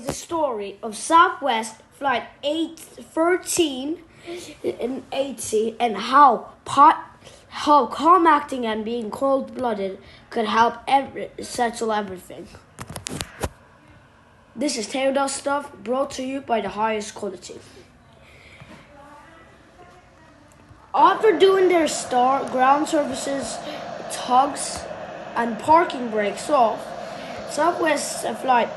the story of Southwest Flight 1380 and how calm acting and being cold-blooded could help settle everything. This is Taylor Stuff, brought to you by the highest quality. After doing their ground services, tugs, and parking brakes off, Southwest Flight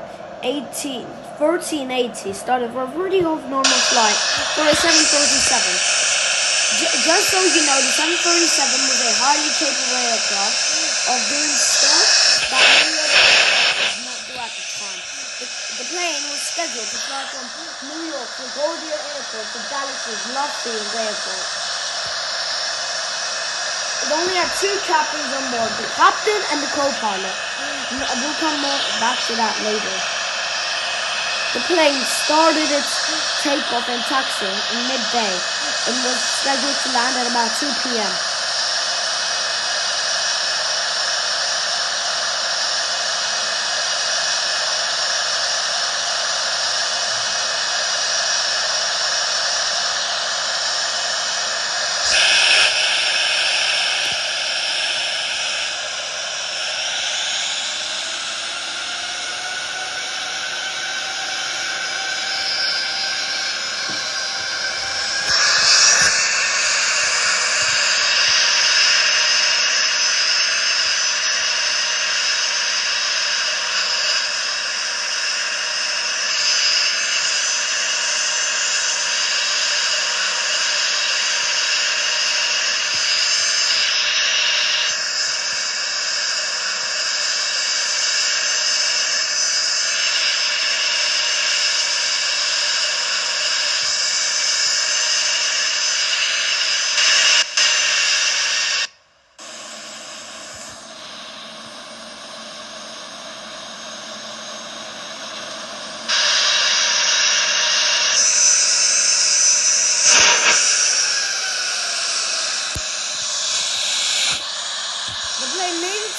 1380 started for a pretty normal flight for a 737. Just so you know, the 737 was a highly capable aircraft of doing stuff that many other aircraft could not do at the time. The plane was scheduled to fly from New York to LaGuardia Airport to Dallas's Love Field Airport. It only had two captains on board, the captain and the co-pilot. We'll come back to that later. The plane started its takeoff and taxiing in midday and was scheduled to land at about 2 p.m.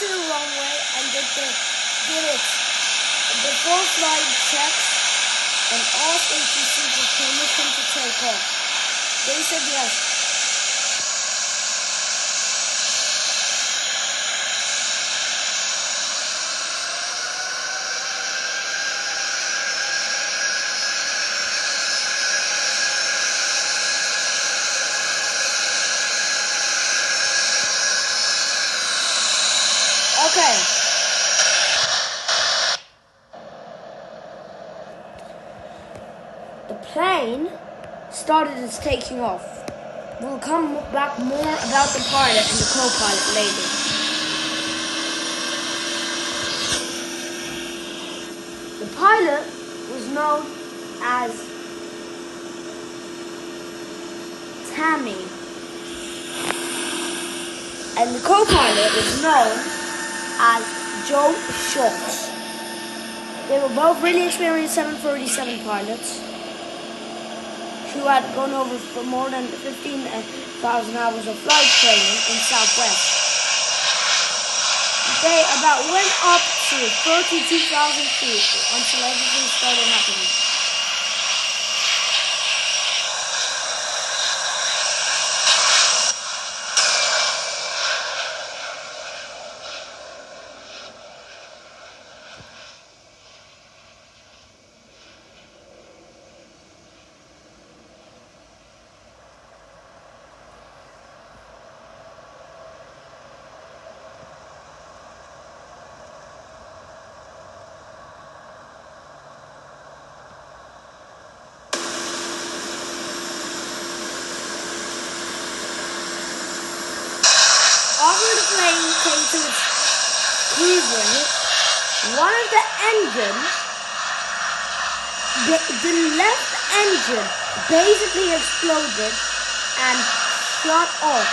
To the runway and did its before flight checks and asked ATC for permission to take off. They said yes. Okay. The plane started its taking off. We'll come back more about the pilot and the co-pilot later. The pilot was known as Tammy, and the co-pilot was known as Joe Schultz. They were both really experienced 737 pilots who had gone over for more than 15,000 hours of flight training in Southwest. They about went up to 32,000 feet until everything started happening. After the plane came to its cruising, one of the engines, the left engine basically exploded and shut off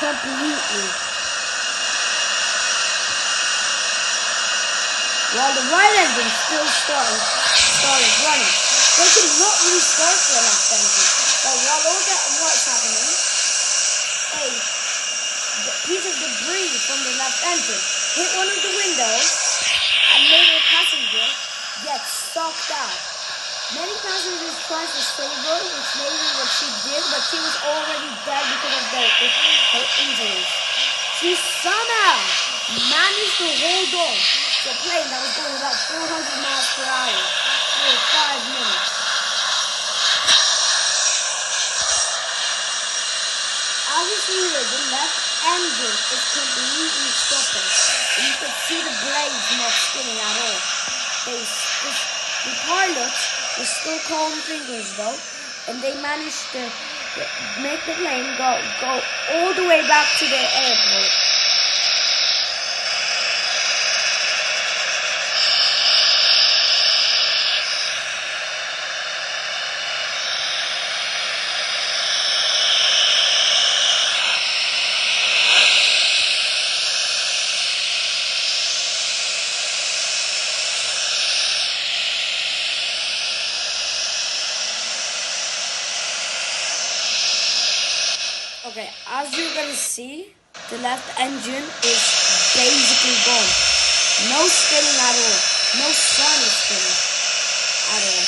completely, while the right engine still started running. They could not restart the left engine, but while all that was happening, a piece of debris from the left engine hit one of the windows and made a passenger get sucked out. Many passengers tried to save her, which maybe what she did, but she was already dead because of her injuries. She somehow managed to hold on to a plane that was going about 400 miles per hour for 5 minutes. Obviously, the left engine is completely stopping. You can see the blades not spinning at all. The pilots were still calm thinkers though, and they managed to make the plane go all the way back to the airport. Okay, as you're gonna see, the left engine is basically gone. No spinning at all. No sun is spinning at all.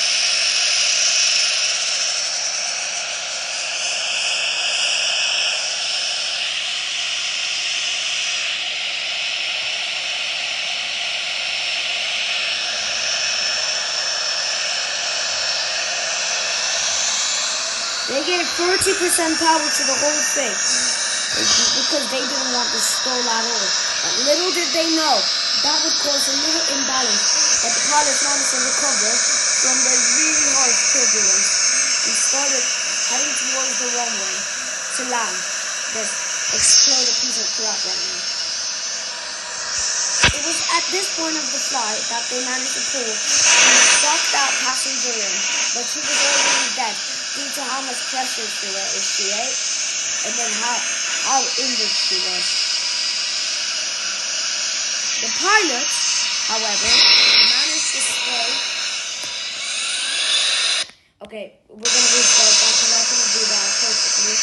They gave 30% power to the whole thing because they didn't want to stall at all. But little did they know that would cause a little imbalance that the pilots managed to recover from the really harsh turbulence and started heading towards the runway to land this exploded piece of crap right now. It was at this point of the flight that they managed to pull and suck that passenger in, but she was already dead due to how much pressure she ate, and then how injured she was. The pilots, however, managed to stay. Okay, we're gonna restart that because I couldn't do that perfectly.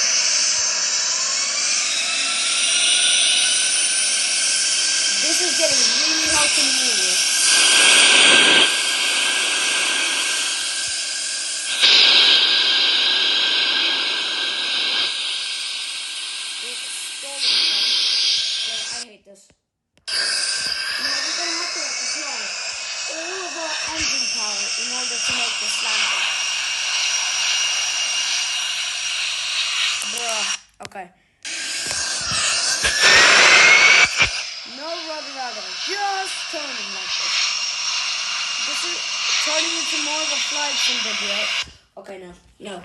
This is getting really hard to maneuver. I hate this. Now we're going to have to apply all of our engine power in order to make this landing. Bruh. Okay. No rudder, just turning like this. This is turning into more of a flight sim video. Okay, no.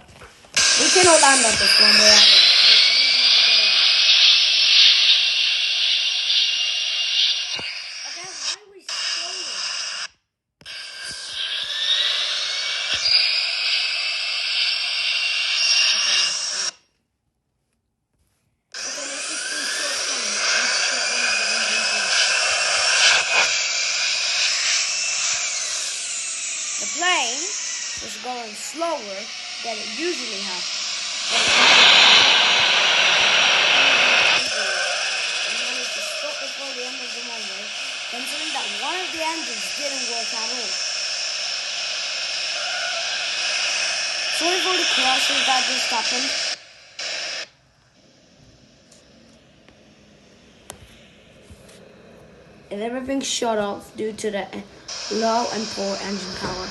We cannot land on this one, bruh. The plane was going slower than it usually has. And managed to stop before the end of the runway, considering that one of the engines didn't work at all. Sorry for the crashes that just happened. And everything shut off due to the low and poor engine power.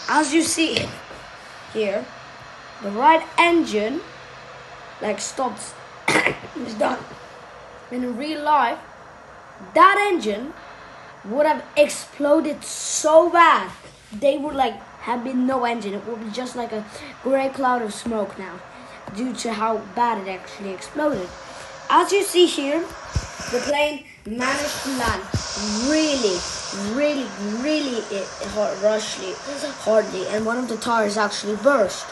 As you see here, the right engine stops is done. In real life, that engine would have exploded so bad they would have been no engine. It would be just like a gray cloud of smoke now due to how bad it actually exploded. As you see here, the plane managed to land really hardly, and one of the tires actually burst.